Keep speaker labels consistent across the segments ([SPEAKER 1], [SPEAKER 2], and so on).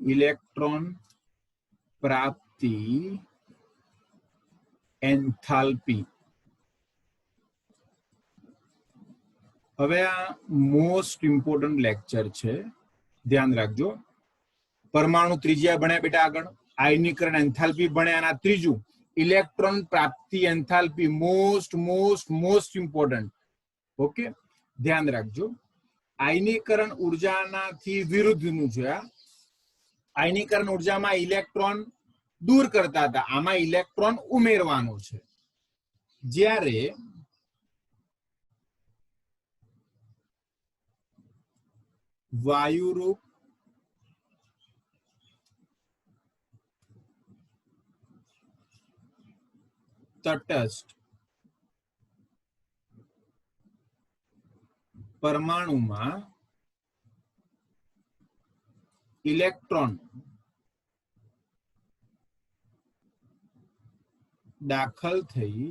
[SPEAKER 1] Electron प्राप्ति enthalpy. हवे आ most इम्पोर्टન્ટ lecture छे, ध्यान राखजो। परमाणु त्रिज्या बने बेटा आगळ, आयनीकरण एंथाल्पी बने आना त्रीजू, इलेक्ट्रॉन प्राप्ति enthalpy most most most important. Okay, ध्यान राखजो। आयनीकरण ऊर्जानाथी विरुद्धનું છે આ। आयनीकरण ऊर्जाમાં इलेक्ट्रॉन दूर करता હતા, આમાં ઇલેક્ટ્રોન ઉમેરવાનો છે। જ્યારે વાયુરૂપ તટસ્થ પરમાણુમાં इलेक्ट्रॉन दाखल थई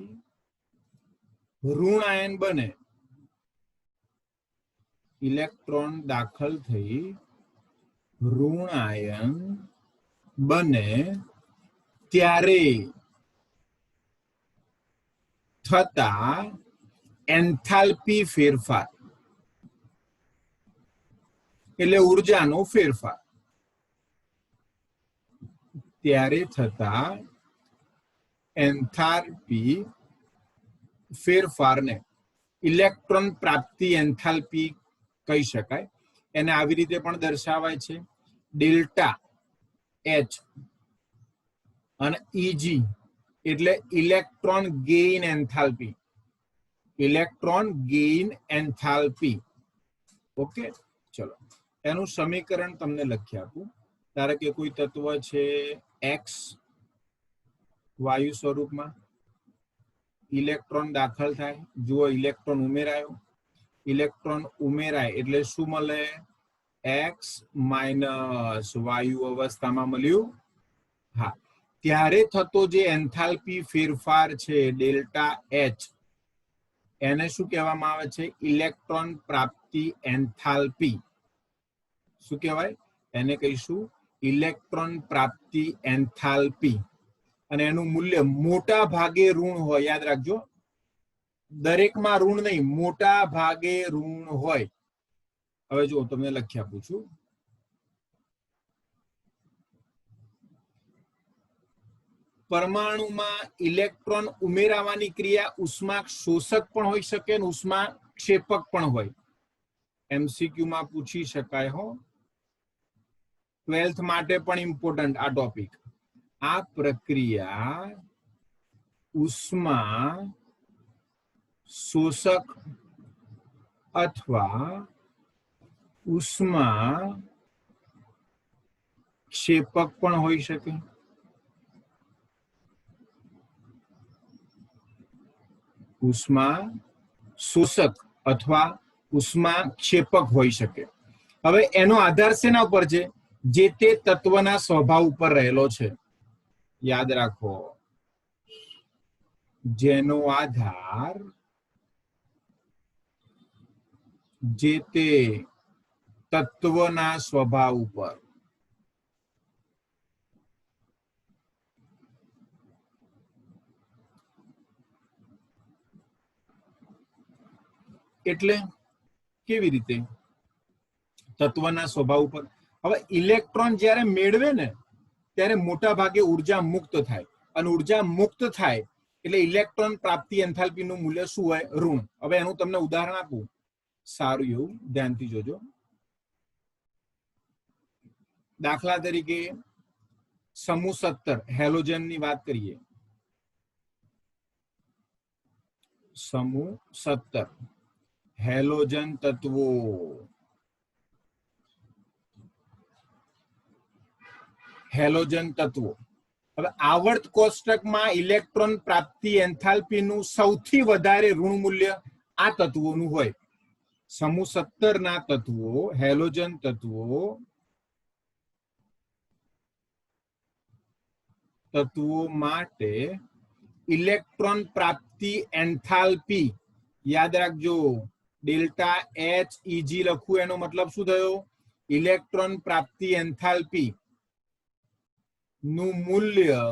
[SPEAKER 1] ऋण आयन बने, इलेक्ट्रॉन दाखल थई ऋण आयन बने त्यारे थता एंथाल्पी फेरफार એટલે ઊર્જાનો ફેરફાર, ત્યારે થતા એન્થાલ્પી ફેરફારને ઇલેક્ટ્રોન પ્રાપ્તિ એન્થાલ્પી કહી શકાય। એને આવી રીતે પણ દર્શાવાય છે, ડેલ્ટા એચ અને ઈજી એટલે electron gain enthalpy, electron gain enthalpy. Okay, ચલો એનું સમીકરણ તમને લખી આપું। ધારો કે કોઈ તત્વ છે એક્સ વાયુ સ્વરૂપમાં, ઇલેક્ટ્રોન દાખલ થાય, જુઓ ઇલેક્ટ્રોન ઉમેરાયો, ઇલેક્ટ્રોન ઉમેરાય એટલે શું મળે? એક્સ માઇનસ વાયુ અવસ્થામાં મળ્યું। હા, ત્યારે થતો જે એન્થાલ્પી ફેરફાર છે ડેલ્ટા એચ, એને શું કહેવામાં આવે છે? ઇલેક્ટ્રોન પ્રાપ્તિ એન્થાલ્પી। શું કહેવાય? એને કહીશું ઇલેક્ટ્રોન પ્રાપ્તિ એન્થાલ્પી। અને એનું મૂલ્ય મોટા ભાગે ઋણ હોય, યાદ રાખજો, દરેકમાં ઋણ નહીં, મોટા ભાગે ઋણ હોય। હવે જો તમને લખી આપું છું। પરમાણુમાં ઇલેક્ટ્રોન ઉમેરાવાની ક્રિયા ઉષ્મા શોષક પણ હોઈ શકે અને ઉષ્મા ક્ષેપક પણ હોય। એમસીક્યુ માં પૂછી શકાય હો, 12th માટે પણ ઇમ્પોર્ટન્ટ આ ટોપિક। આ પ્રક્રિયા ઉષ્મા શોષક અથવા ઉષ્મા ક્ષેપક પણ હોઈ શકે। ઉષ્મા શોષક અથવા ઉષ્મા ક્ષેપક હોઈ શકે। હવે એનો આધાર શેના ઉપર છે? જે તે તત્વના સ્વભાવ ઉપર રહેલો છે। યાદ રાખો, જેનો આધાર જે તે તત્વના સ્વભાવ ઉપર। એટલે કેવી રીતે? તત્વના સ્વભાવ ઉપર। હવે ઇલેક્ટ્રોન જ્યારે મેળવે ને ત્યારે મોટા ભાગે ઉર્જા મુક્ત થાય, અને ઉર્જા મુક્ત થાય એટલે ઇલેક્ટ્રોન પ્રાપ્તિ એન્થાલ્પીનું મૂલ્ય શું હોય? ઋણ। હવે એનું તમને ઉદાહરણ આપું, સારું એવું ધ્યાનથી જોજો। દાખલા તરીકે સમૂહ 17 હેલોજનની વાત કરીએ। સમૂહ 17 हेलोजन तत्वों। हेलोजन तत्वों। હવે આવર્ત કોષ્ટકમાં ઇલેક્ટ્રોન પ્રાપ્તિ એન્થાલ્પીનું સૌથી વધારે ઋણ મૂલ્ય આ તત્વોનું હોય। સમૂહ 17 ના તત્વો, હેલોજન તત્વો માટે ઇલેક્ટ્રોન પ્રાપ્તિ એન્થાલ્પી યાદ રાખજો, ડેલ્ટા એચ ઈજી લખું, એનો મતલબ શું થયો? ઇલેક્ટ્રોન પ્રાપ્તિ એન્થાલ્પી નું મૂલ્ય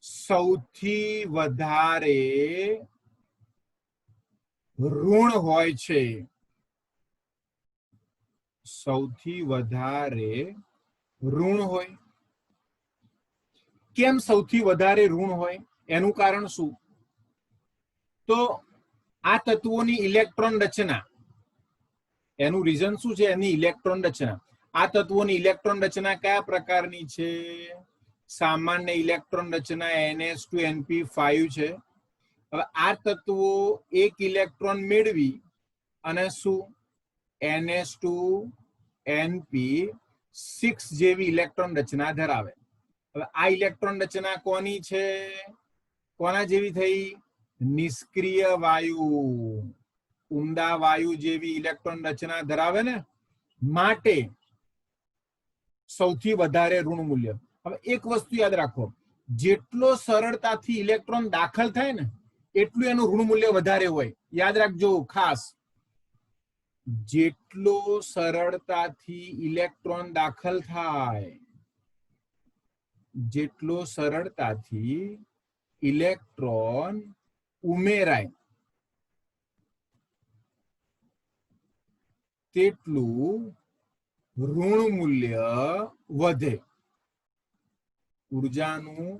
[SPEAKER 1] સૌથી વધારે ઋણ હોય છે. સૌથી વધારે ઋણ હોય. કેમ સૌથી વધારે ઋણ હોય? એનું કારણ શું? તો આ તત્વોની ઇલેક્ટ્રોન રચના, એનું રીઝન શું છે? એની ઇલેક્ટ્રોન રચના. આ તત્વોની ઇલેક્ટ્રોન રચના કયા પ્રકારની છે? સામાન્ય ઇલેક્ટ્રોન રચના NH2NP5 છે. હવે આ તત્વો એક ઇલેક્ટ્રોન મેળવી અને શું NH2NP6 જેવી ઇલેક્ટ્રોન રચના ધરાવે. હવે આ ઇલેક્ટ્રોન રચના કોની છે? કોના જેવી થઈ? નિષ્ક્રિય વાયુ, ઉમદા વાયુ જેવી ઇલેક્ટ્રોન રચના ધરાવે ને, માટે સૌથી વધારે ઋણ મૂલ્ય. હવે એક વસ્તુ યાદ રાખો, જેટલો સરળતાથી ઇલેક્ટ્રોન દાખલ થાય ને એટલું એનું ઋણ મૂલ્ય વધારે હોય. યાદ રાખજો ખાસ, જેટલો સરળતાથી ઇલેક્ટ્રોન દાખલ થાય, જેટલો સરળતાથી ઇલેક્ટ્રોન ઉમેરાય, તેટલું ઋણ મૂલ્ય વધે. ઉર્જાનું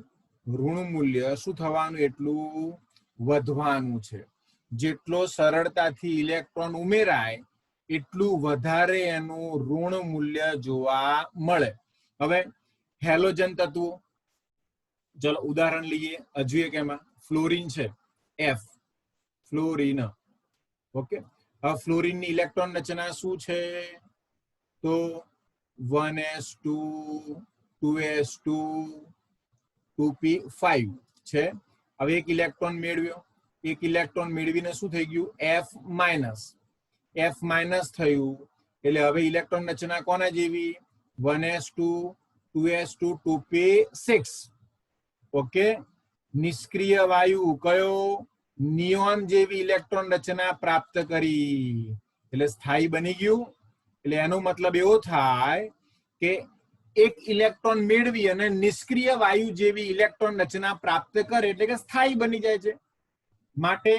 [SPEAKER 1] ઋણ મૂલ્ય શું થવાનું? એટલું વધવાનું છે. જેટલો સરળતાથી ઇલેક્ટ્રોન ઉમેરાય એટલું વધારે એનું ઋણ મૂલ્ય જોવા મળે. હવે હેલોજન તત્વો, ચલો ઉદાહરણ લઈએ. હજુ એક એમાં ફ્લોરિન છે, F, ફ્લોરિન. ઓકે, હવે ફ્લોરિનની ઇલેક્ટ્રોન રચના શું છે? તો 1s2 2s2 2p5 છે. હવે એક ઇલેક્ટ્રોન મેળવ્યો, એક ઇલેક્ટ્રોન મેળવીને શું થઈ ગયું? F માઇનસ થયું. એટલે હવે ઇલેક્ટ્રોન રચના કોના જેવી? 1s2 2s2 2p6. ઓકે, નિષ્ક્રિય વાયુ કયો? નિયોન જેવી ઇલેક્ટ્રોન રચના પ્રાપ્ત કરી, એટલે સ્થાયી બની ગયું. એટલે એનો મતલબ એવો થાય કે એક ઇલેક્ટ્રોન મેળવી અને નિષ્ક્રિય વાયુ જેવી ઇલેક્ટ્રોન રચના પ્રાપ્ત કરે એટલે કે સ્થાયી બની જાય છે. માટે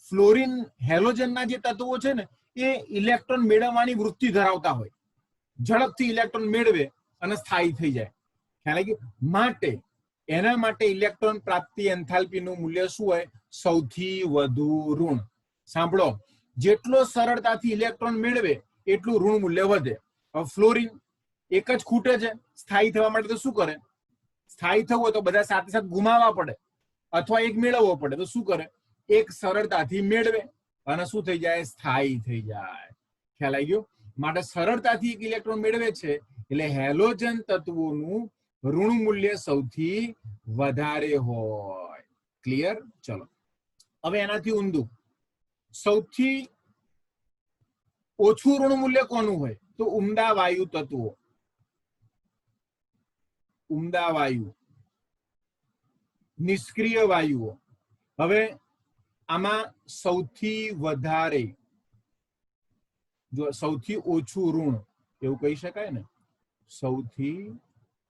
[SPEAKER 1] ફ્લોરિન હેલોજનના જે તત્વો છે ને એ ઇલેક્ટ્રોન મેળવવાની વૃત્તિ ધરાવતા હોય, ઝડપથી ઇલેક્ટ્રોન મેળવે અને સ્થાયી થઈ જાય. ખ્યાલ આવી ગયો? માટે એના માટે ઇલેક્ટ્રોન પ્રાપ્તિ એન્થાલ્પીનું મૂલ્ય શું હોય? સૌથી વધુ ઋણ. સાંભળો, જેટલો સરળતાથી ઇલેક્ટ્રોન મેળવે એટલું ઋણ મૂલ્ય વધે. હવે ફ્લોરિન એક જ ખૂટે છે, સ્થાયી થવા માટે તો શું કરે? સ્થાયી થવું હોય તો બધા સાથે સાથે ગુમાવવા પડે અથવા એક મેળવવો પડે, તો શું કરે? એક સરળતાથી મેળવે અને શું થઈ જાય? સ્થાયી થઈ જાય. ખ્યાલ આવી ગયો? માટે સરળતાથી એક ઇલેક્ટ્રોન મેળવે છે એટલે હેલોજન તત્વોનું ઋણ મૂલ્ય સૌથી વધારે હોય. ક્લિયર? ચલો હવે એનાથી ઊંધું, સૌથી ઓછું ઋણ મૂલ્ય કોનું હોય? તો ઉમદા વાયુ તત્વો. ઉમદા વાયુ, નિષ્ક્રિય વાયુઓ. હવે આમાં સૌથી વધારે, જો સૌથી ઓછું ઋણ એવું કહી શકાય ને, સૌથી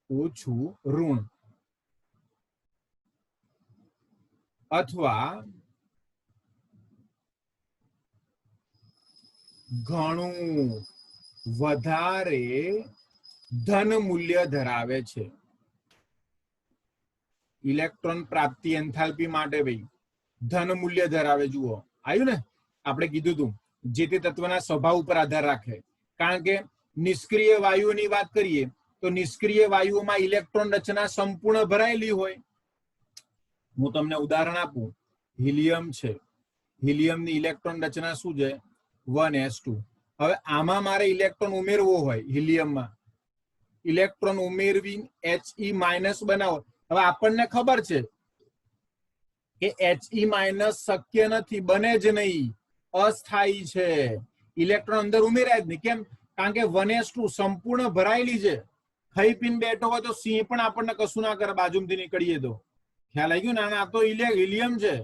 [SPEAKER 1] ઓછું ઋણ અથવા ઘણું વધારે ધન મૂલ્ય ધરાવે છે. ઇલેક્ટ્રોન પ્રાપ્તિ એન્થાલ્પી માટે ભાઈ ધન મૂલ્ય ધરાવે. જુઓ આવ્યું ને, આપણે કીધું હતું જે તે તત્વના સ્વભાવ ઉપર આધાર રાખે. કારણ કે નિષ્ક્રિય વાયુઓની વાત કરીએ તો નિષ્ક્રિય વાયુઓમાં ઇલેક્ટ્રોન રચના સંપૂર્ણ ભરાયેલી હોય. હું તમને ઉદાહરણ આપું, હિલિયમ છે, હિલિયમની ઇલેક્ટ્રોન રચના શું છે? 1s2. હવે આમાં મારે ઇલેક્ટ્રોન ઉમેરવો હોય, હિલિયમમાં ઇલેક્ટ્રોન ઉમેરવી He માઇનસ બનાવો. હવે આપણને ખબર છે કે He માઇનસ શક્ય નથી, બને જ નહીં, અસ્થાયી છે. ઇલેક્ટ્રોન અંદર ઉમેરાય જ નહીં. કેમ? કારણ કે 1s2 સંપૂર્ણ ભરાયેલી છે. ખાઈ પીને બેઠો હોય તો સિંહ પણ આપણને કશું ના કરે, બાજુમાંથી નીકળીએ તો. ખ્યાલ આવી ગયો ને? આ તો હિલિયમ છે.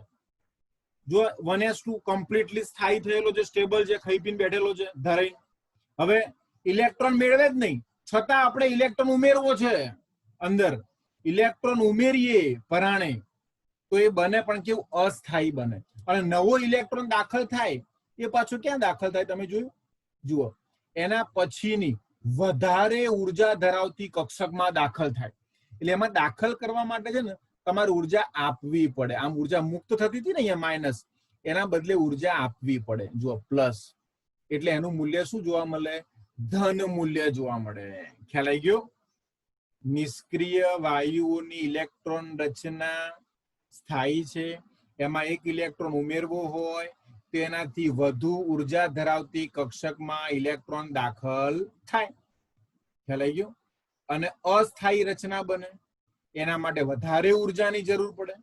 [SPEAKER 1] જો 1s2 કમ્પ્લીટલી સ્થાયી થયેલો છે, સ્ટેબલ છે, ખાઈ પીને બેઠેલો છે, ધરાઈ. હવે ઇલેક્ટ્રોન મેળવે જ નહીં, છતાં આપણે ઇલેક્ટ્રોન ઉમેરવો છે. અંદર ઇલેક્ટ્રોન ઉમેરીએ પરાણે તો એ બને પણ કેવું અસ્થાયી બને, અને નવો ઇલેક્ટ્રોન દાખલ થાય એ પાછો ક્યાં દાખલ થાય તમે જોયું? જુઓ, એના પછીની વધારે ઉર્જા ધરાવતી કક્ષકમાં દાખલ થાય. એટલે એમાં દાખલ કરવા માટે છે ને તમારે ઉર્જા આપવી પડે. આમ ઉર્જા મુક્ત થતી હતી ને અહીંયા માઇનસ, એના બદલે ઉર્જા આપવી પડે. જુઓ પ્લસ, એટલે એનું મૂલ્ય શું જોવા મળે? ધન મૂલ્ય જોવા મળે. ખ્યાલ આવી ગયો? નિષ્ક્રિય વાયુઓની ઇલેક્ટ્રોન રચના સ્થાયી છે. એમાં એક ઇલેક્ટ્રોન ઉમેરવો હોય તો એનાથી વધુ ઉર્જા ધરાવતી કક્ષકમાં ઇલેક્ટ્રોન દાખલ થાય. ખ્યાલ આવી ગયો? અને અસ્થાયી રચના બને એના માટે વધારે ઉર્જાની જરૂર પડે.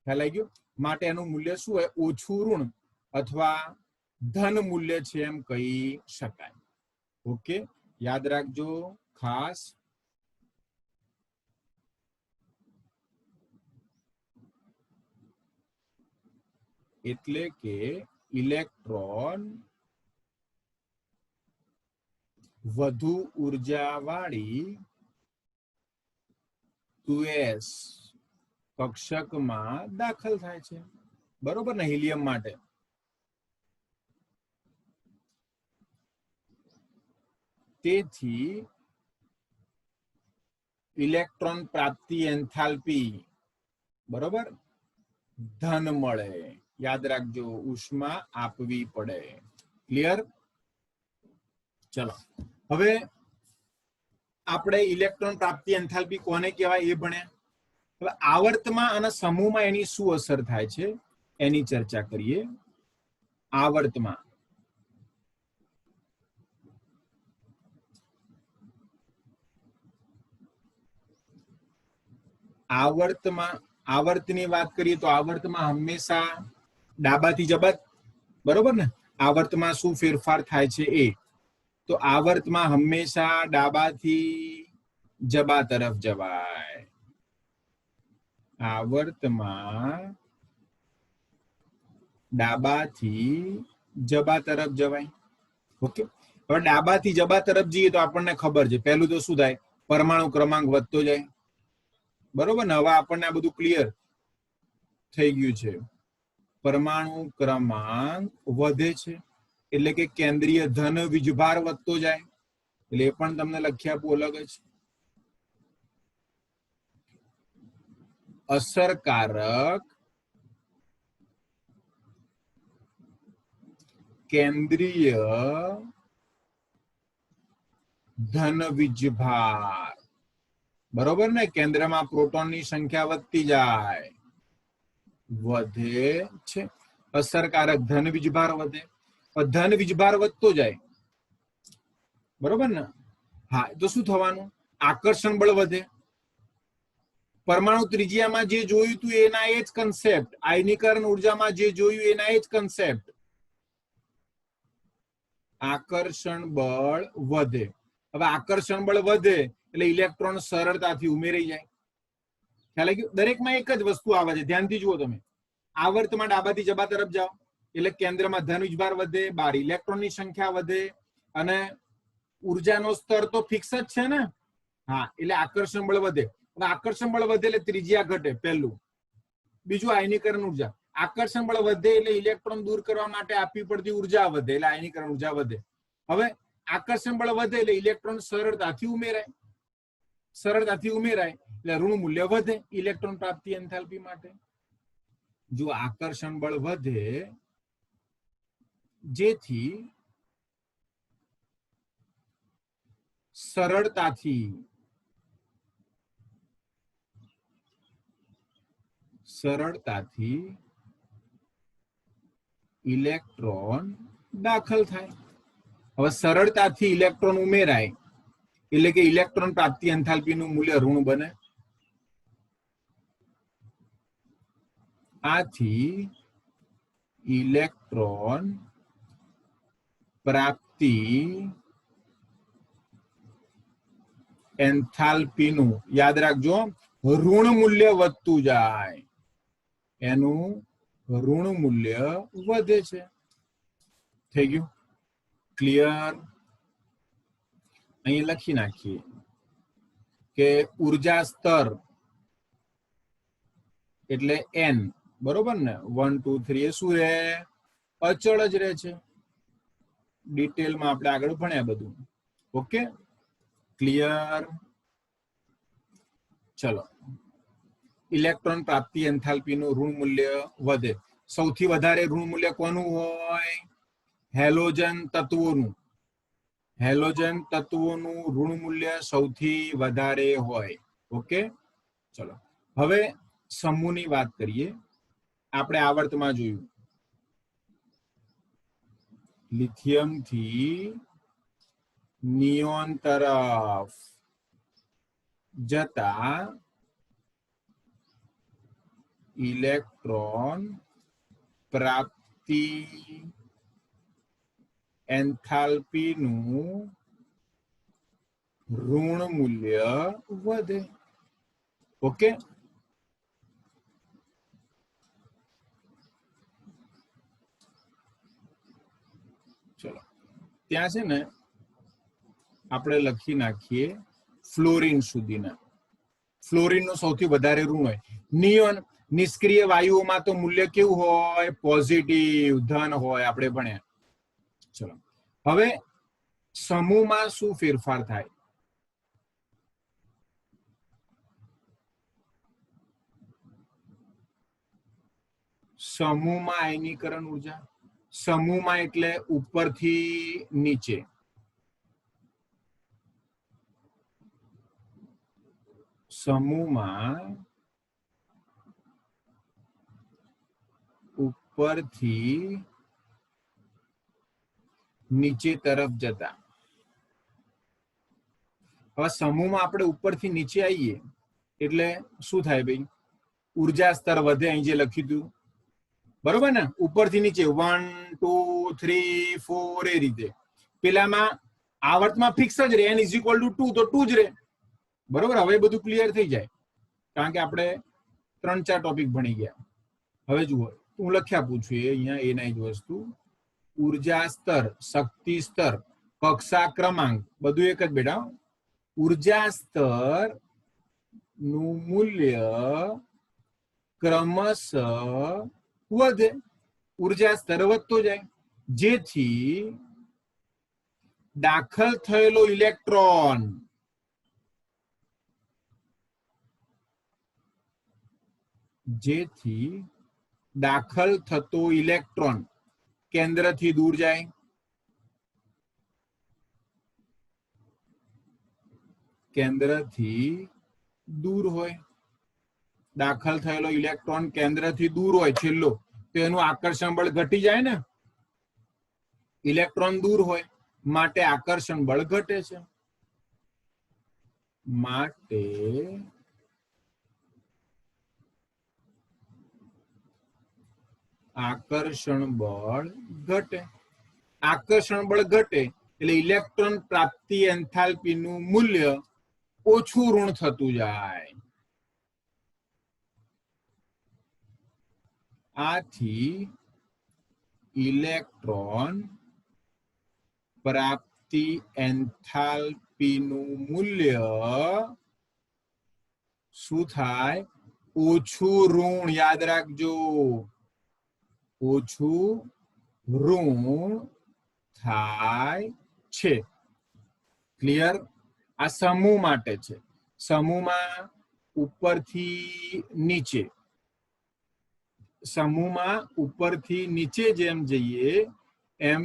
[SPEAKER 1] ખ્યાલ આવી ગયો? માટે એનું મૂલ્ય શું હોય? ઓછું ઋણ અથવા ધન મૂલ્ય છે એમ કહી શકાય. ઓકે, યાદ રાખજો ખાસ. એટલે કે ઇલેક્ટ્રોન વધુ ઉર્જા વાળી 2s કક્ષકમાં દાખલ થાય છે. બરોબર ને? હિલિયમ માટે તેથી ઇલેક્ટ્રોન પ્રાપ્તિ એન્થાલ્પી બરોબર ધન મળે. યાદ રાખજો, ઉષ્મા આપવી પડે. ક્લિયર? ચલો, હવે આપણે ઇલેક્ટ્રોન પ્રાપ્તિ એન્થાલ્પી કોને કહેવાય એ ભણ્યા. હવે આવર્તમાં અને સમૂહમાં એની શું અસર થાય છે એની ચર્ચા કરીએ. આવર્તમાં આવર્તની વાત કરીએ તો આવર્તમાં હંમેશા ડાબાથી જબા, બરોબર ને? આવર્તમાં શું ફેરફાર થાય છે એ તો આવર્તમાં હંમેશા ડાબાથી જબા તરફ જવાય. આવર્તમાં ડાબાથી જબા તરફ જવાય. ઓકે, હવે ડાબાથી જબા તરફ જઈએ તો આપણને ખબર છે પહેલું તો શું થાય? પરમાણુ ક્રમાંક વધતો જાય. બરોબર ને? હવે આપણને આ બધું ક્લિયર થઈ ગયું છે. પરમાણુ ક્રમાંક વધે છે એટલે કે કેન્દ્રીય ધન વીજભાર વધતો જાય. એટલે એ પણ તમને લખી આપવું અલગ જ. અસરકારક કેન્દ્રીય ધન વીજભાર, બરોબર ને? કેન્દ્રમાં પ્રોટોનની સંખ્યા વધતી જાય, વધે છે. અસરકારક ધન વીજભાર વધે. ધન વીજભાર વધતો જાય, બરોબર ને? હા, તો શું થવાનું? આકર્ષણ બળ વધે. પરમાણુ ત્રિજ્યામાં જે જોયું હતું એના એ જ કન્સેપ્ટ, આયનીકરણ ઉર્જામાં જે જોયું એના એ જ કન્સેપ્ટ. આકર્ષણ બળ વધે. હવે આકર્ષણ બળ વધે એટલે ઇલેક્ટ્રોન સરળતાથી ઉમેરાઈ જાય. ખ્યાલ આવી ગયો? દરેકમાં એક જ વસ્તુ આવે છે, ધ્યાનથી જુઓ તમે. આવર્તમાં ડાબાથી જબા તરફ જાઓ એટલે કેન્દ્રમાં ધન વીજભાર વધે, બહાર ઇલેક્ટ્રોનની સંખ્યા વધે, અને ઉર્જાનો સ્તર તો ફિક્સ જ છે ને. હા, એટલે આકર્ષણ બળ વધે. હવે આકર્ષણ બળ વધે એટલે ત્રિજ્યા ઘટે, પહેલું. બીજું આયનીકરણ ઉર્જા. આકર્ષણ બળ વધે એટલે ઇલેક્ટ્રોન દૂર કરવા માટે આપવી પડતી ઉર્જા વધે, એટલે આયનીકરણ ઉર્જા વધે. હવે આકર્ષણ બળ વધે એટલે ઇલેક્ટ્રોન સરળતાથી ઉમેરાય. સરળતાથી ઉમેરાય એટલે ઋણ મૂલ્ય વધે ઇલેક્ટ્રોન પ્રાપ્તિ એન્થાલ્પી માટે. જો આકર્ષણ બળ વધે જેથી સરળતાથી ઇલેક્ટ્રોન દાખલ થાય. હવે સરળતાથી ઇલેક્ટ્રોન ઉમેરાય એટલે કે ઇલેક્ટ્રોન પ્રાપ્તિ એન્થાલ્પીનું મૂલ્ય ઋણ બને. આથી ઇલેક્ટ્રોન પ્રાપ્તિ એન્થાલ્પીનું, યાદ રાખજો, ઋણ મૂલ્ય વધતું જાય. એનું ઋણ મૂલ્ય વધે છે. થઈ ગયું? ક્લિયર? અહીં લખી નાખીએ. કે ઉર્જા સ્તર એટલે n, બરોબર ને? 1 2 3 એ શું રહે? અચળ જ રહે છે. ડિટેલમાં આપણે આગળ ભણ્યા બધું. Okay, clear? ચલો, ઇલેક્ટ્રોન પ્રાપ્તિ એન્થાલ્પીનું ઋણ મૂલ્ય વધે. સૌથી વધારે ઋણ મૂલ્ય કોનું હોય? હેલોજન તત્વોનું. હેલોજન તત્વોનું ઋણ મૂલ્ય સૌથી વધારે હોય. ઓકે, ચલો હવે સમૂહની વાત કરીએ. આપણે આવર્તમાં જોયું લિથિયમ થી નિયોન તરફ જતા ઇલેક્ટ્રોન પ્રાપ્તિ એન્થાલ્પીનું ઋણ મૂલ્ય વધે. ઓકે, ચલો ત્યાં છે ને આપણે લખી નાખીએ ફ્લોરિન સુધીના. ફ્લોરિનનું સૌથી વધારે ઋણ હોય. નિયોન નિષ્ક્રિય વાયુઓમાં તો મૂલ્ય કેવું હોય? પોઝિટિવ, ધન હોય. આપણે ભણ્યા. ચલો હવે સમૂહમાં શું ફેરફાર થાય? સમૂહમાં આયનીકરણ ઉર્જા. સમૂહમાં એટલે ઉપરથી નીચે. સમૂહમાં ઉપરથી નીચે તરફ જતા. હવે સમૂહમાં આપણે ઉપરથી નીચે આવીએ એટલે શું થાય ભાઈ? ઉર્જા સ્તર વધે. અહીં જે લખ્યું હતું બરોબર ને? ઉપરથી નીચે 1 2 3 4 એ રીતે. પેલામાં આવર્તમાં ફિક્સ જ રહે, n = 2 તો 2 જ રહે. બરોબર, હવે બધું ક્લિયર થઈ જાય કારણ કે આપણે 3-4 ટોપિક ભણી ગયા. હવે જુઓ, હું લખ્યા પૂછું અહીંયા એના જ વસ્તુ. ઉર્જા સ્તર, શક્તિ સ્તર, કક્ષા ક્રમાંક બધું એક જ બેટા. ઉર્જા સ્તર નું મૂલ્ય ક્રમશઃ વધે. ઉર્જા સ્તર વધતો જાય જેથી દાખલ થયેલો ઇલેક્ટ્રોન દાખલ થતો ઇલેક્ટ્રોન કેન્દ્રથી દૂર જાય. કેન્દ્રથી દૂર હોય. દાખલ થયેલો ઇલેક્ટ્રોન કેન્દ્રથી દૂર હોય છેલ્લો, તો એનું આકર્ષણ બળ ઘટી જાય ને. ઇલેક્ટ્રોન દૂર હોય માટે આકર્ષણ બળ ઘટે છે. માટે આકર્ષણ બળ ઘટે. આકર્ષણ બળ ઘટે એટલે ઇલેક્ટ્રોન પ્રાપ્તિ એન્થાલ્પીનું મૂલ્ય ઓછું ઋણ થતું જાય. આથી ઇલેક્ટ્રોન પ્રાપ્તિ એન્થાલ્પીનું મૂલ્ય શું થાય? ઓછું ઋણ. યાદ રાખજો, ઓછું ઋણ થાય છે. ક્લિયર? આ સમૂહ માટે છે. સમૂહમાં ઉપરથી નીચે, સમૂહમાં ઉપરથી નીચે જેમ જઈએ એમ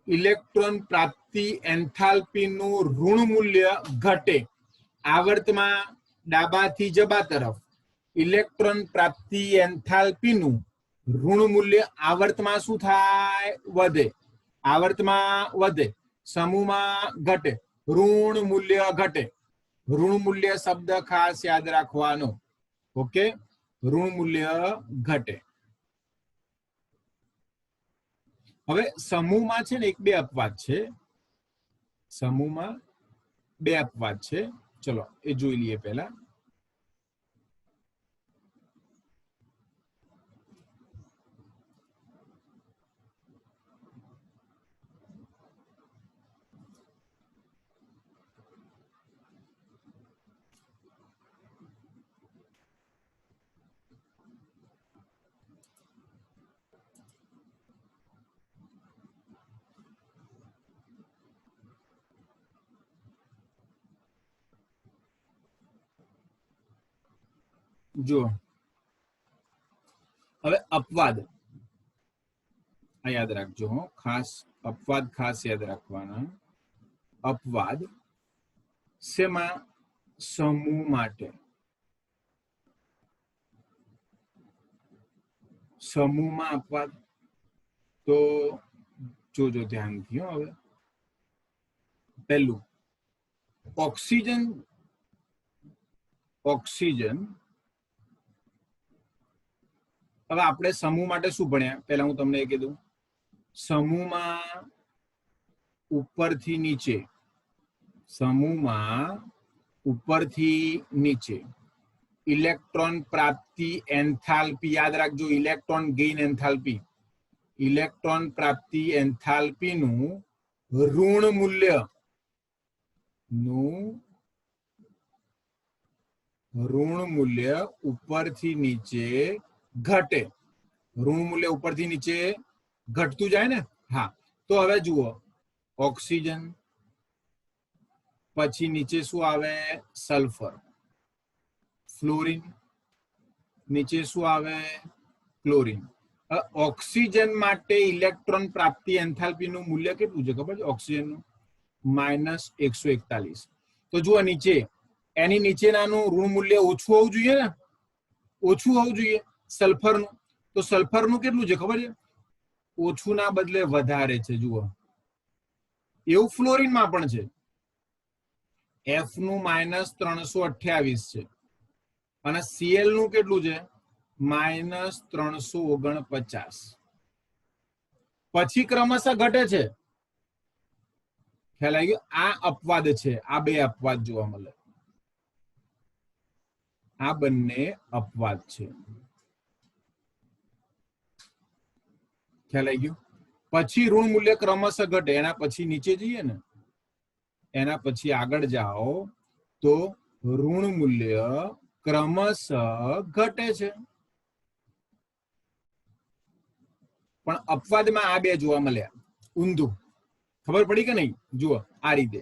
[SPEAKER 1] ઇલેક્ટ્રોન પ્રાપ્તિ એન્થાલ્પીનું ઋણ મૂલ્ય ઘટે. આવર્તમાં ડાબાથી જબા તરફ ઇલેક્ટ્રોન પ્રાપ્તિ એન્થાલ્પીનું ઋણ મૂલ્ય આવર્તમાં શું થાય? વધે. આવર્તમાં વધે, સમૂહમાં ઘટે. ઋણ મૂલ્ય ઘટે. ઋણ મૂલ્ય શબ્દ ખાસ યાદ રાખવાનો. ઓકે, ઋણ મૂલ્ય ઘટે. હવે સમૂહમાં છે ને એક બે અપવાદ છે. સમૂહમાં બે અપવાદ છે. ચલો એ જોઈ લઈએ પહેલા. જો હવે અપવાદ આ યાદ રાખજો, ખાસ અપવાદ ખાસ યાદ રાખવાના. અપવાદ શેમાં? સમૂહ માટે. સમૂહમાં અપવાદ તો જોજો ધ્યાનથી. હવે પહેલું ઓક્સિજન. હવે આપણે સમૂહ માટે શું ભણ્યા? પહેલા હું તમને એ કીધું, સમૂહમાં ઉપરથી નીચે ઇલેક્ટ્રોન પ્રાપ્તિ એન્થાલ્પી યાદ રાખજો. ઇલેક્ટ્રોન ગેઇન એન્થાલ્પી, ઇલેક્ટ્રોન પ્રાપ્તિ એન્થાલ્પીનું ઋણ મૂલ્ય ઉપરથી નીચે ઘટે. ઋણ મૂલ્ય ઉપરથી નીચે ઘટતું જાય ને. હા, તો હવે જુઓ, ઓક્સિજન, પછી નીચે શું આવે? સલ્ફર. ફ્લોરિન, નીચે શું આવે? ક્લોરિન. ઓક્સિજન માટે ઇલેક્ટ્રોન પ્રાપ્તિ એન્થાલ્પીનું મૂલ્ય કેટલું છે ખબર છે? ઓક્સિજનનું -141. તો જુઓ નીચે, એની નીચેનાનું ઋણ મૂલ્ય ઓછું હોવું જોઈએ ને, ઓછું હોવું જોઈએ સલ્ફરનું. તો સલ્ફરનું કેટલું છે ખબર છે? ઓછું ના બદલે વધારે છે. જુઓ, એવું ફ્લોરિનમાં પણ છે. F નું -328 છે અને Cl નું કેટલું છે? -349. પછી ક્રમશઃ ઘટે છે. ખ્યાલ આવી ગયો? આ અપવાદ છે. આ બે અપવાદ જોવા મળે. આ બંને અપવાદ છે. ખ્યાલ આવી ગયો? પછી ઋણ મૂલ્ય ક્રમશઃ ઘટે. એના પછી નીચે જઈએ ને, એના પછી આગળ જાઓ તો ઋણ મૂલ્ય ક્રમશઃ ઘટે છે. પણ અપવાદમાં આ બે જોવા મળ્યા. ઊંધું. ખબર પડી કે નહીં? જુઓ, આ રીતે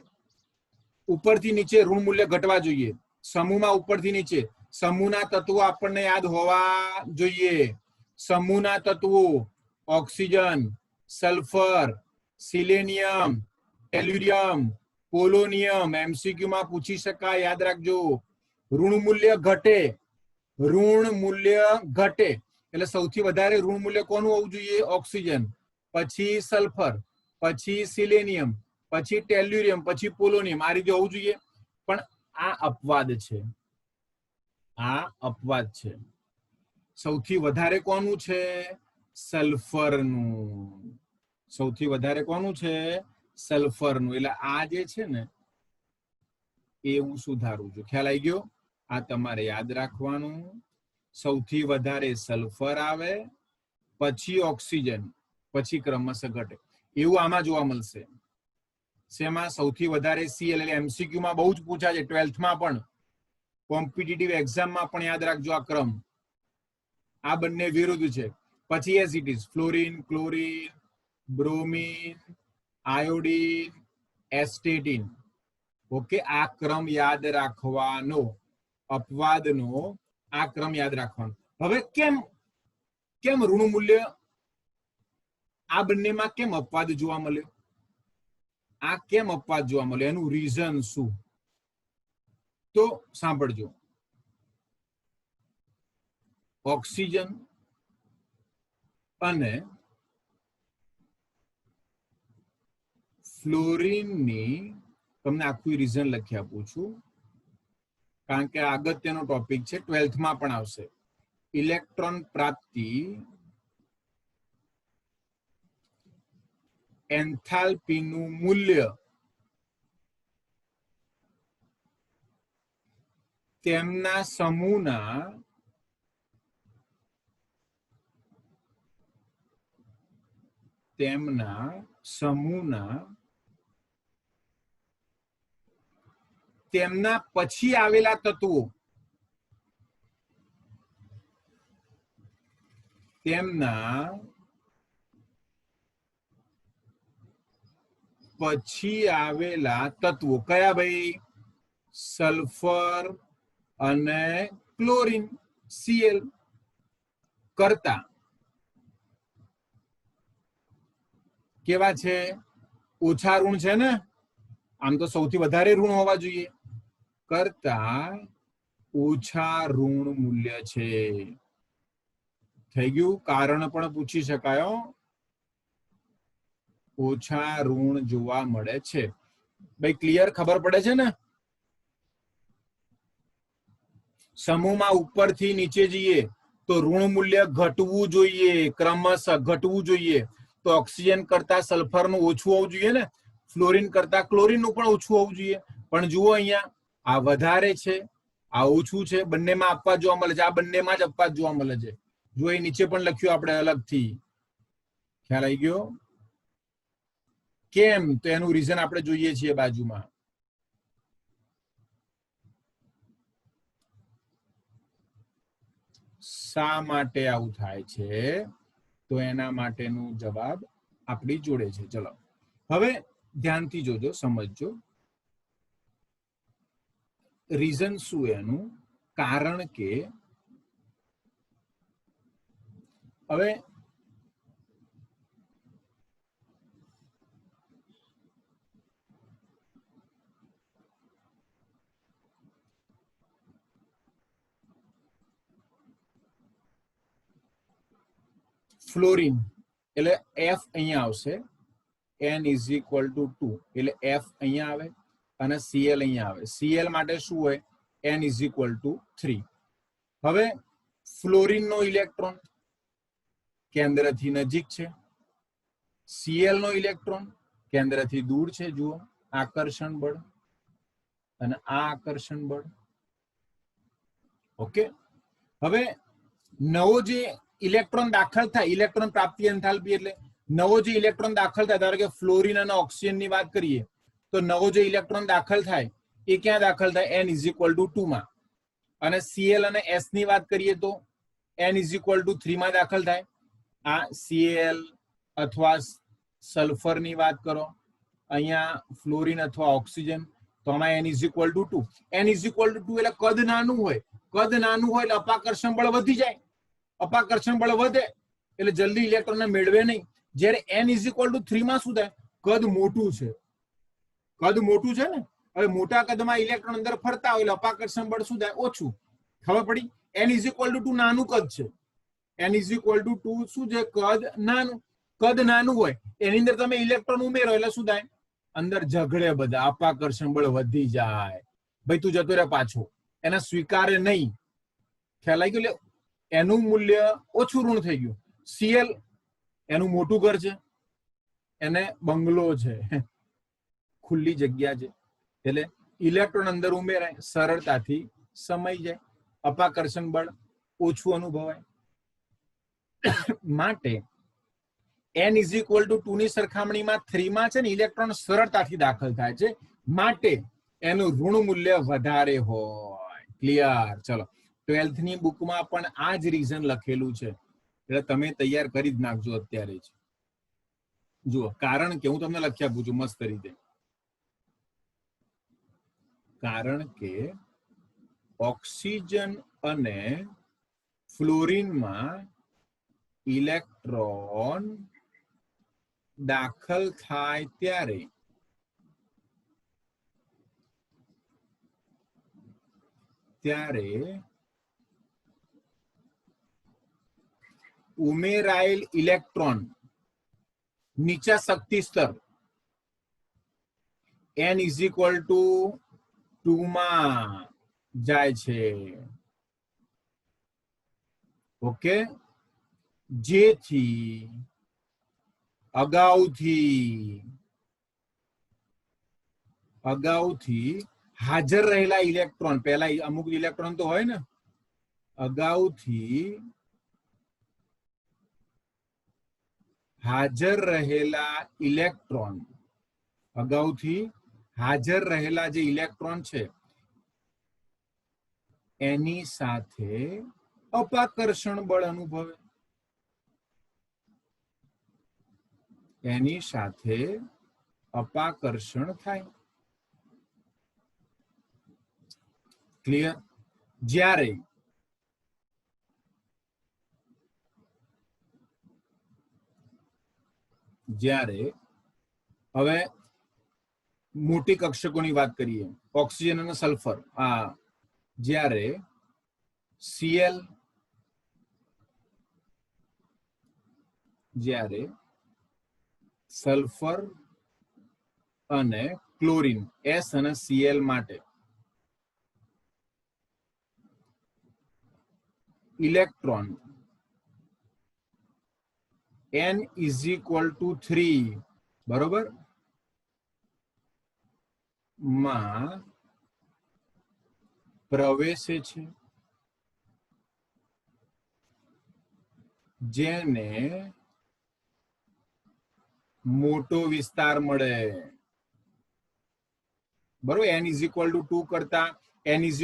[SPEAKER 1] ઉપરથી નીચે ઋણ મૂલ્ય ઘટવા જોઈએ. સમૂહમાં ઉપરથી નીચે. સમૂહના તત્વો આપણને યાદ હોવા જોઈએ. સમૂહના તત્વો ઓક્સિજન, સલ્ફર, સિલેનિયમ, ટેલ્યુરિયમ, પોલોનિયમ. MCQ માં પૂછી શકાય, યાદ રાખજો. ઋણ મૂલ્ય ઘટે, એટલે સૌથી વધારે ઋણ મૂલ્ય કોનું હોવું જોઈએ? ઓક્સિજન, પછી સલ્ફર, પછી સિલેનિયમ, પછી ટેલ્યુરિયમ, પછી પોલોનિયમ. આ રીતે હોવું જોઈએ. પણ આ અપવાદ છે. સૌથી વધારે કોનું છે? સલ્ફરનું. સૌથી વધારે કોનું છે? સલ્ફરનું. એટલે આ જે છે ને, એ હું સુધારું છું. ખ્યાલ આવી ગયો? આ તમારે યાદ રાખવાનું. સૌથી વધારે સલ્ફર આવે, પછી ઓક્સિજન, પછી ક્રમશઃ ઘટે. એવું આમાં જોવા મળશે. શેમાં? સૌથી વધારે Cl. એટલે MCQ માં બહુ જ પૂછા છે. 12th માં પણ, કોમ્પિટિટિવ એક્ઝામમાં પણ યાદ રાખજો આ ક્રમ. આ બંને વિરુદ્ધ છે. પછી એસિટીઝ, fluorine, chlorine, bromine, iodine, astatine. Okay, આ ક્રમ યાદ રાખવાનો. અપવાદનો આ ક્રમ યાદ રાખવાનો. હવે કેમ ઋણ મૂલ્ય આ બંનેમાં કેમ અપવાદ જોવા મળ્યો? આ કેમ અપવાદ જોવા મળ્યો? એનું રીઝન શું? તો સાંભળજો. ઓક્સિજન અને ફ્લોરિનની તમને આખું રીઝન લખી આપું છું, કારણ કે અગત્યનો ટોપિક છે. 12th માં પણ આવશે. ઇલેક્ટ્રોન પ્રાપ્તિ એન્થાલ્પીનું મૂલ્ય તેમના તેમના પછી આવેલા તત્વો, કયા ભાઈ? સલ્ફર અને ક્લોરિન. Cl કરતા કેવા છે? ઓછા ઋણ છે ને, આમ તો સૌથી વધારે ઋણ હોવા જોઈએ, કરતા ઓછા ઋણ મૂલ્ય છે. થઈ ગયું? કારણ પણ પૂછી શકાય. ઓછા ઋણ જોવા મળે છે. ભાઈ ક્લિયર? ખબર પડે છે ને? સમૂહમાં ઉપરથી નીચે જઈએ તો ઋણ મૂલ્ય ઘટવું જોઈએ, ક્રમશઃ ઘટવું જોઈએ. તો ઓક્સિજન કરતા સલ્ફરનું ઓછું હોવું જોઈએ ને, ફ્લોરિન કરતા ક્લોરીનનું પણ ઓછું હોવું જોઈએ. પણ જુઓ અહીંયા આ વધારે છે, આ ઓછું છે, બંનેમાં આપવા જોવા મળે છે. આ બંનેમાં જ આપવા જોવા મળે છે. જો એ નીચે પણ લખ્યું આપણે અલગથી. ખ્યાલ આવી ગયો? કેમ? તો એનું રીઝન આપણે જોઈએ છીએ બાજુમાં. શા માટે આવું થાય છે? તો એના માટેનું જવાબ આપણી જોડે છે. ચલો હવે ધ્યાનથી જોજો, સમજજો. રીઝન શું એનું? કારણ કે હવે ફ્લોરિન એટલે F અહીંયા આવશે, N = 2 એટલે F અહીંયા આવે અને Cl અહીંયા આવે. Cl માટે શું હોય? N = 3. હવે ફ્લોરિનનો ઇલેક્ટ્રોન કેન્દ્રથી નજીક છે, Cl નો ઇલેક્ટ્રોન કેન્દ્રથી દૂર છે. જુઓ, આકર્ષણ બળ અને આ આકર્ષણ બળ. ઓકે. હવે નવો જે ઇલેક્ટ્રોન દાખલ થાય, ઇલેક્ટ્રોન પ્રાપ્તિ એન્થાલ્પી એટલે નવો જે ઇલેક્ટ્રોન દાખલ થાય, ધારો કે ફ્લોરિન અને ઓક્સિજન ની વાત કરીએ તો નવો જે ઇલેક્ટ્રોન દાખલ થાય એ ક્યાં દાખલ થાય? N = 2 માં. અને Cl અને S ની વાત કરીએ તો N = 3 માં દાખલ થાય. આ Cl અથવા સલ્ફર ની વાત કરો, અહીંયા ફ્લોરિન અથવા ઓક્સિજન, તો આમાં N = 2. N = 2 એટલે કદ નાનું હોય. કદ નાનું હોય એટલે અપાકર્ષણ બળ વધી જાય. અપાકર્ષણ બળ વધે એટલે જલ્દી ઇલેક્ટ્રોનને મેળવે નહીં. જ્યારે N = 3 માં શું થાય? કદ મોટું છે. કદ મોટું છે ને, હવે મોટા કદમાં ઇલેક્ટ્રોન અંદર ફરતા હોય એટલે અપાકર્ષણ બળ શું થાય? ઓછું. ખબર પડી? N = 2 નાનું કદ છે. N = 2 શું છે? કદ નાનું. કદ નાનું હોય એની અંદર તમે ઇલેક્ટ્રોન ઉમેરો એટલે શું થાય? અંદર ઝઘડે બધા, અપાકર્ષણ બળ વધી જાય. ભાઈ તું જતો રહે પાછો, એને સ્વીકારે નહીં. ખ્યાલ આવી ગયો? એનું મૂલ્ય ઓછું ઋણ થઈ ગયું. Cl એનું મોટું ઘર છે, એને બંગલો છે, ખુલ્લી જગ્યા છે, એટલે ઇલેક્ટ્રોન અંદર ઉમેરાય સરળતાથી સમાઈ જાય, અપાકર્ષણ બળ ઓછું અનુભવાય. માટે N = 2 ની સરખામણીમાં 3 માં છે ને ઇલેક્ટ્રોન સરળતાથી દાખલ થાય છે, માટે એનું ઋણ મૂલ્ય વધારે હોય. ક્લિયર? ચલો 12th ની બુકમાં પણ આ જ રીઝન લખેલું છે, એટલે તમે તૈયાર કરી જ નાખજો અત્યારે જ. જુઓ, કારણ કે હું તમને લખી આપું છું મસ્ત રીતે. કારણ કે ઓક્સિજન અને ફ્લોરિનમાં ઇલેક્ટ્રોન દાખલ થાય ત્યારે ઉમેરાયેલ ઇલેક્ટ્રોન નીચા શક્તિ સ્તર N = 2 માં જાય છે. ઓકે. જેથી અગાઉથી હાજર રહેલા ઇલેક્ટ્રોન, પહેલા અમુક ઇલેક્ટ્રોન તો હોય ને, અગાઉથી હાજર રહેલા જે ઇલેક્ટ્રોન છે એની સાથે અપાકર્ષણ બળ અનુભવે. એની સાથે અપાકર્ષણ થાય. ક્લિયર? જ્યારે જ્યારે હવે મોટી કક્ષકોની વાત કરીએ, ઓક્સિજન અને સલ્ફર, જ્યારે Cl જ્યારે સલ્ફર અને ક્લોરીન S અને Cl માટે ઇલેક્ટ્રોન n = 3 બરોબર માં પ્રવેશે છે, જેને મોટો વિસ્તાર મળે, બરોબર. n = 2 કરતા n =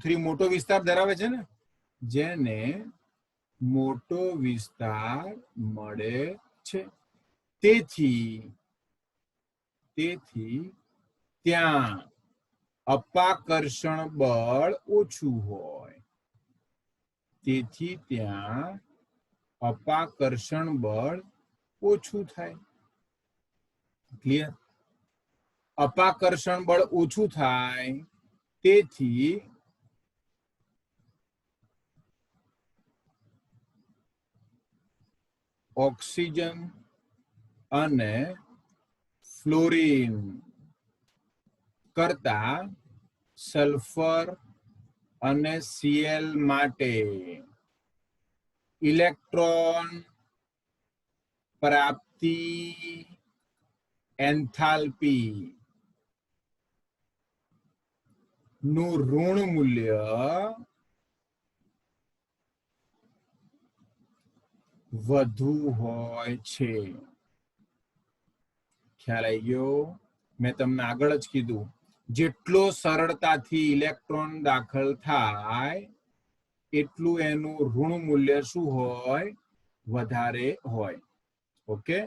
[SPEAKER 1] 3 મોટો વિસ્તાર ધરાવે છે ને, જેને મોટો વિસ્તાર મળે છે. તેથી ત્યાં અપાકર્ષણ બળ ઓછું હોય. તેથી ત્યાં અપાકર્ષણ બળ ઓછું થાય. ક્લિયર? અપાકર્ષણ બળ ઓછું થાય, તેથી ઓક્સિજન અને ફ્લોરીન કરતા સલ્ફર અને Cl માટે ઇલેક્ટ્રોન પ્રાપ્તિ એન્થાલ્પી નું ઋણ મૂલ્ય વધુ હોય છે. ખ્યાલ આવી ગયો? મેં તમને આગળ જ કીધું, જેટલો સરળતાથી ઇલેક્ટ્રોન દાખલ થાય એટલું એનું ઋણ મૂલ્ય શું હોય? વધારે હોય. ઓકે.